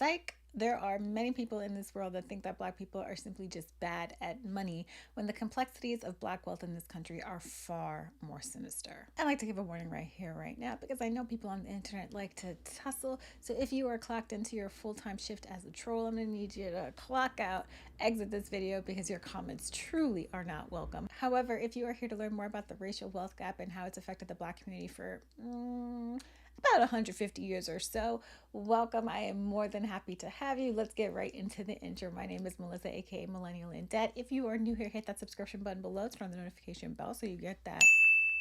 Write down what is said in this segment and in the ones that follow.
Psych. There are many people in this world that think that Black people are simply just bad at money when the complexities of Black wealth in this country are far more sinister. I'd like to give a warning right here, right now, because I know people on the internet like to tussle. So if you are clocked into your full-time shift as a troll, I'm going to need you to clock out, exit this video, because your comments truly are not welcome. However, if you are here to learn more about the racial wealth gap and how it's affected the Black community for about 150 years or so, welcome. I am more than happy to have you. Let's get right into the intro. My name is Melissa, aka Millennial in Debt. If you are new here, hit that subscription button below, turn on the notification bell so you get that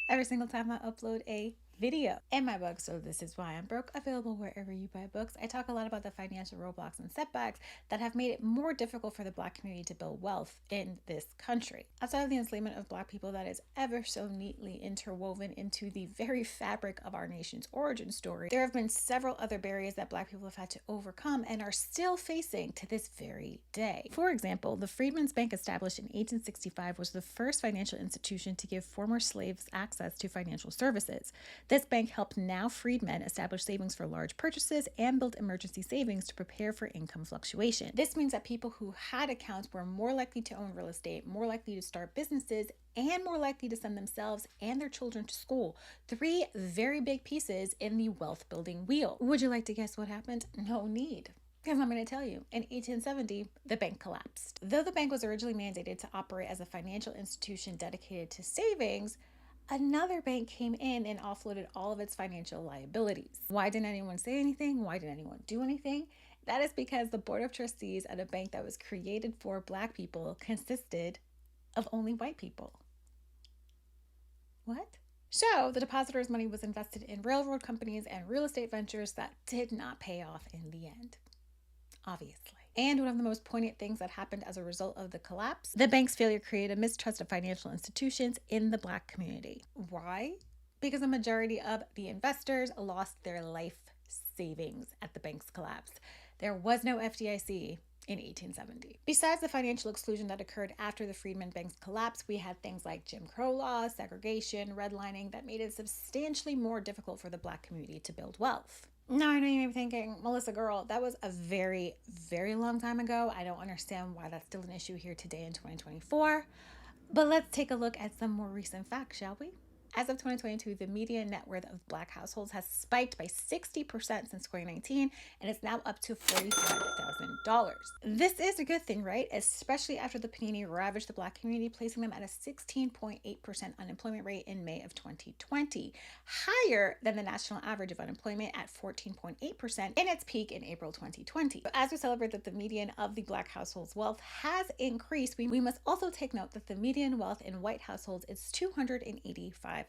every single time I upload a video. And my book, So This Is Why I'm Broke, available wherever you buy books. I talk a lot about the financial roadblocks and setbacks that have made it more difficult for the Black community to build wealth in this country. Outside of the enslavement of Black people that is ever so neatly interwoven into the very fabric of our nation's origin story, there have been several other barriers that Black people have had to overcome and are still facing to this very day. For example, the Freedmen's Bank, established in 1865, was the first financial institution to give former slaves access to financial services. This bank helped now freedmen establish savings for large purchases and build emergency savings to prepare for income fluctuation. This means that people who had accounts were more likely to own real estate, more likely to start businesses, and more likely to send themselves and their children to school. Three very big pieces in the wealth building wheel. Would you like to guess what happened? No need. Because I'm going to tell you, in 1870, the bank collapsed. Though the bank was originally mandated to operate as a financial institution dedicated to savings, another bank came in and offloaded all of its financial liabilities. Why didn't anyone say anything? Why didn't anyone do anything? That is because the board of trustees at a bank that was created for Black people consisted of only white people. What? So the depositors' money was invested in railroad companies and real estate ventures that did not pay off in the end, obviously. And one of the most poignant things that happened as a result of the collapse, the bank's failure created a mistrust of financial institutions in the Black community. Why? Because the majority of the investors lost their life savings at the bank's collapse. There was no FDIC in 1870. Besides the financial exclusion that occurred after the Freedmen Bank's collapse, we had things like Jim Crow laws, segregation, redlining that made it substantially more difficult for the Black community to build wealth. Now, I know you may be thinking, Melissa, girl, that was a very, very long time ago. I don't understand why that's still an issue here today in 2024. But let's take a look at some more recent facts, shall we? As of 2022, the median net worth of Black households has spiked by 60% since 2019, and it's now up to $45,000. This is a good thing, right? Especially after the panini ravaged the Black community, placing them at a 16.8% unemployment rate in May of 2020, higher than the national average of unemployment at 14.8% in its peak in April 2020. So as we celebrate that the median of the Black households' wealth has increased, we must also take note that the median wealth in white households is $285,000.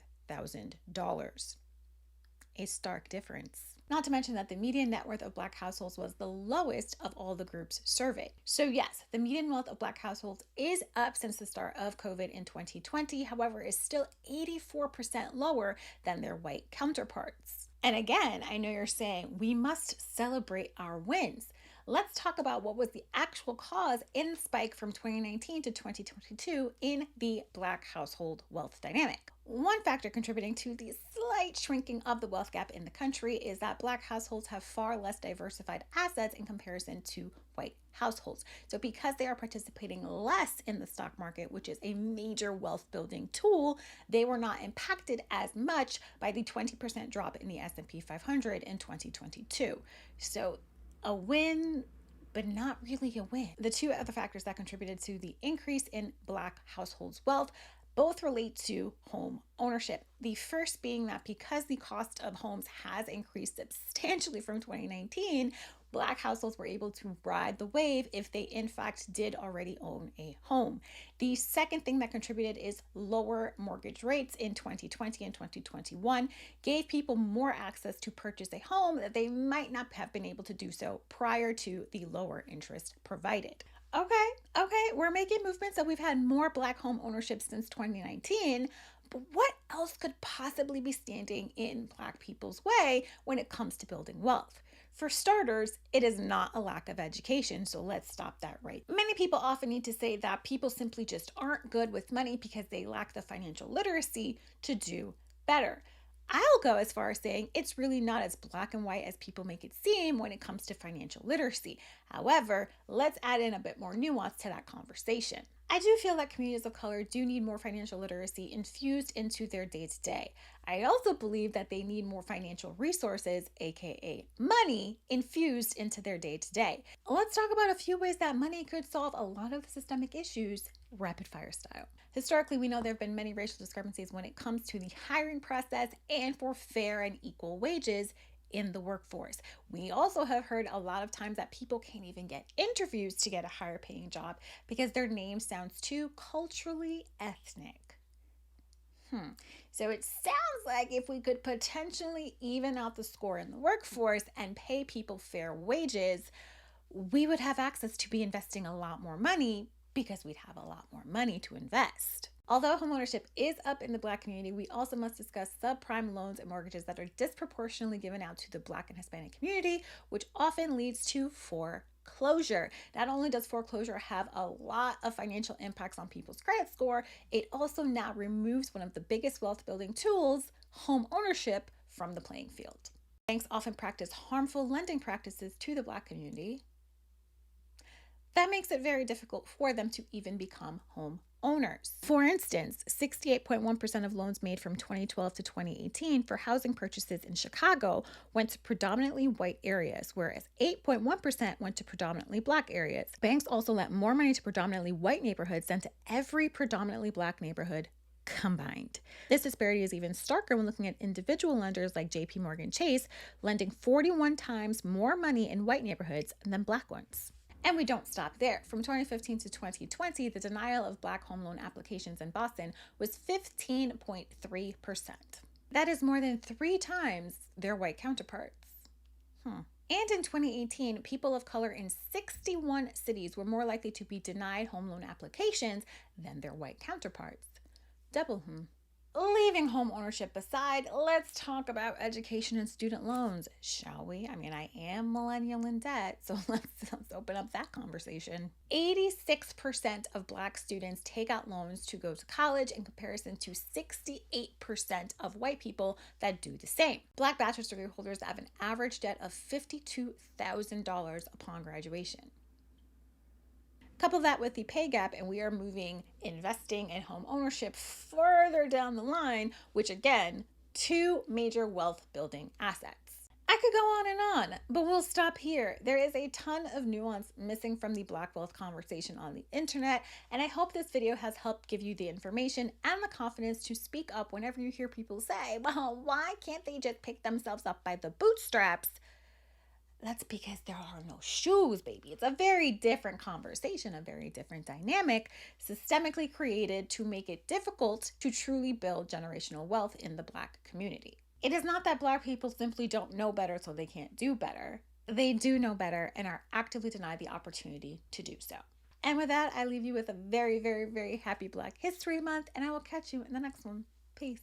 A stark difference. Not to mention that the median net worth of Black households was the lowest of all the groups surveyed. So yes, the median wealth of Black households is up since the start of COVID in 2020, however, is still 84% lower than their white counterparts. And again, I know you're saying we must celebrate our wins. Let's talk about what was the actual cause in the spike from 2019 to 2022 in the Black household wealth dynamic. One factor contributing to the slight shrinking of the wealth gap in the country is that Black households have far less diversified assets in comparison to white households. So because they are participating less in the stock market, which is a major wealth building tool, they were not impacted as much by the 20% drop in the S&P 500 in 2022. So a win, but not really a win. The two other factors that contributed to the increase in Black households' wealth both relate to home ownership. The first being that because the cost of homes has increased substantially from 2019, Black households were able to ride the wave if they in fact did already own a home. The second thing that contributed is lower mortgage rates in 2020 and 2021 gave people more access to purchase a home that they might not have been able to do so prior to the lower interest provided. Okay, we're making movements that we've had more Black home ownership since 2019, but what else could possibly be standing in Black people's way when it comes to building wealth? For starters, it is not a lack of education, so let's stop that right. Many people often need to say that people simply just aren't good with money because they lack the financial literacy to do better. I'll go as far as saying it's really not as black and white as people make it seem when it comes to financial literacy. However, let's add in a bit more nuance to that conversation. I do feel that communities of color do need more financial literacy infused into their day to day. I also believe that they need more financial resources, aka money, infused into their day to day. Let's talk about a few ways that money could solve a lot of the systemic issues, rapid fire style. Historically, we know there have been many racial discrepancies when it comes to the hiring process and for fair and equal wages in the workforce. We also have heard a lot of times that people can't even get interviews to get a higher paying job because their name sounds too culturally ethnic. So it sounds like if we could potentially even out the score in the workforce and pay people fair wages, we would have access to be investing a lot more money because we'd have a lot more money to invest. Although homeownership is up in the Black community, we also must discuss subprime loans and mortgages that are disproportionately given out to the Black and Hispanic community, which often leads to foreclosure. Not only does foreclosure have a lot of financial impacts on people's credit score, it also now removes one of the biggest wealth building tools, home ownership, from the playing field. Banks often practice harmful lending practices to the Black community. That makes it very difficult for them to even become home owners. For instance, 68.1% of loans made from 2012 to 2018 for housing purchases in Chicago went to predominantly white areas, whereas 8.1% went to predominantly Black areas. Banks also lent more money to predominantly white neighborhoods than to every predominantly Black neighborhood combined. This disparity is even starker when looking at individual lenders like JP Morgan Chase, lending 41 times more money in white neighborhoods than Black ones. And we don't stop there. From 2015 to 2020, the denial of Black home loan applications in Boston was 15.3%. That is more than 3 times their white counterparts. And in 2018, people of color in 61 cities were more likely to be denied home loan applications than their white counterparts. Double. Leaving home ownership aside, let's talk about education and student loans, shall we? I mean, I am millennial in debt, so let's open up that conversation. 86% of Black students take out loans to go to college in comparison to 68% of white people that do the same. Black bachelor's degree holders have an average debt of $52,000 upon graduation. Couple that with the pay gap, and we are moving investing and home ownership further down the line, which again, 2 major wealth building assets. I could go on and on, but we'll stop here. There is a ton of nuance missing from the Black wealth conversation on the internet, and I hope this video has helped give you the information and the confidence to speak up whenever you hear people say, well, why can't they just pick themselves up by the bootstraps? That's because there are no shoes, baby. It's a very different conversation, a very different dynamic, systemically created to make it difficult to truly build generational wealth in the Black community. It is not that Black people simply don't know better, so they can't do better. They do know better and are actively denied the opportunity to do so. And with that, I leave you with a very, very, very happy Black History Month, and I will catch you in the next one. Peace.